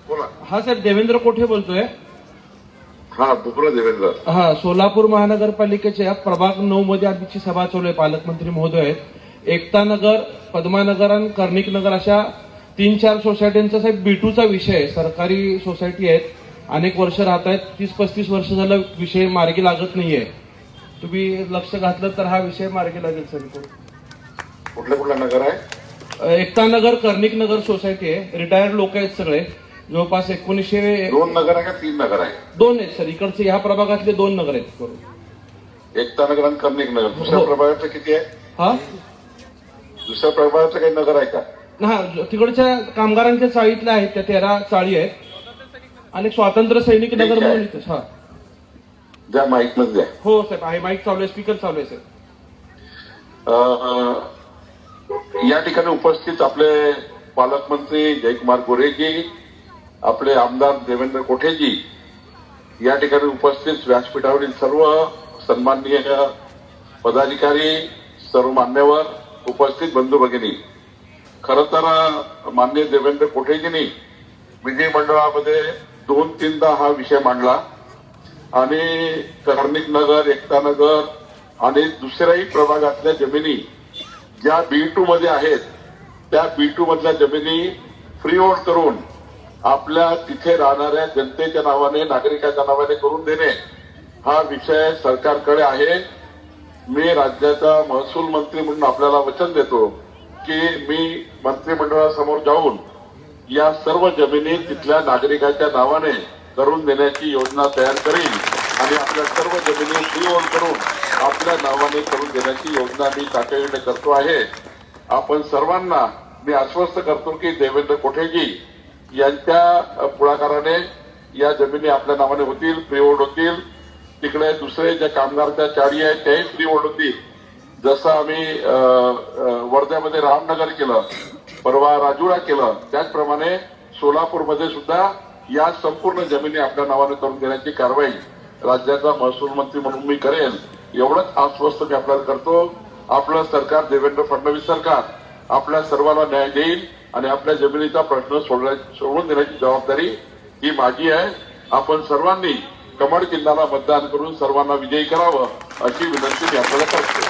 बोला. हा साहेब, देवेंद्र कोठे बोलतोय. हा बुकरा देवेंद्र. हा, सोलापूर महानगरपालिकेच्या प्रभाग 9 मध्ये आधीची सभा चालू आहे. पालकमंत्री महोदय आहेत. एकता नगर, पद्मानगर आणि कर्णिक नगर अशा 3-4 सोसायट्यांचा साहेब B2चा विषय आहे. सरकारी सोसायटी आहेत, अनेक वर्ष राहत आहेत. 30-35 वर्ष झालं विषय मार्गी लागत नाहीये. तुम्ही लक्ष घातलं तर हा विषय मार्गी लागेल सर. कुठल्या नगर आहे? एकता नगर, कर्णिक नगर सोसायटी आहे. रिटायर्ड लोक आहेत सगळे, जवळपास 1900. 2 नगर आहे का 3 नगर आहे? 2 आहेत सर. इकडचे ह्या प्रभागातले 2 नगर आहेत करून. एकता नगर आणि कर्णिक नगर. दुसऱ्या हो. प्रभागाचं किती आहे? हा दुसऱ्या प्रभागाचं काही नगर आहे का? हा, तिकडच्या कामगारांच्या चाळीतल्या आहेत, त्या 13 चाळी आहेत. आणि स्वातंत्र्य सैनिक नगर म्हणून इथं. हा, ज्या माईक मध्ये आहे. हो साहेब, आहे. माईक चालू आहे, स्पीकर चालू आहे सर. या ठिकाणी उपस्थित आपले पालकमंत्री जयकुमार गोरेजी, आपले आमदार देवेंद्र कोठेजी, या ठिकाणी उपस्थित व्यासपीठावरील सर्व सन्माननीय पदाधिकारी, सर्व मान्यवर, उपस्थित बंधू भगिनी. खरं तर माननीय देवेंद्र कोठेजींनी विधिमंडळामध्ये 2-3दा हा विषय मांडला आणि कर्णिक नगर, एकता नगर आणि दुसऱ्याही प्रभागातल्या जमिनी ज्या B2 मध्ये आहेत त्या B2 मधल्या जमिनी फ्री होल्ड करून आपल्या तिथे राहणाऱ्या जनतेच्या नावाने, नागरिकाच्या नावाने करून देणे हा विषय सरकारकडे आहे. मी राज्याचा महसूल मंत्री म्हणून आपल्याला वचन देतो की मी मंत्रिमंडळासमोर जाऊन या सर्व जमिनी तिथल्या नागरिकाच्या नावाने करून देण्याची योजना तयार करीन आणि आपल्या सर्व जमिनी फ्री होल्ड करून आपल्या नावाने करून देण्याची योजना मी तातडीने करतो आहे. आपण सर्वांना मी आश्वस्त करतो की देवेंद्र कोठेजी यांच्या पुढाकाराने या जमिनी आपल्या नावाने होतील, फ्री होल्ड होतील. तिकडे दुसरे ज्या कामगारच्या चाळी आहेत त्याही फ्री होल्ड होतील. जसं आम्ही वर्ध्यामध्ये रामनगर केलं, परवा राजुरा केलं, त्याचप्रमाणे सोलापूरमध्ये सुद्धा या संपूर्ण जमिनी आपल्या नावाने करून देण्याची कारवाई राज्याचा महसूल मंत्री म्हणून मी करेन. एवढंच आश्वस्त मी आपल्याला करतो. आपलं सरकार, देवेंद्र फडणवीस सरकार, आपल्या सर्वांना न्याय देईल आणि आपल्या जमिनीचा प्रश्न सोडवून देण्याची जबाबदारी ही माझी आहे. आपण सर्वांनी कमळ चिन्हाला मतदान करून सर्वांना विजयी करावं अशी विनंती मी आपल्याला करतो.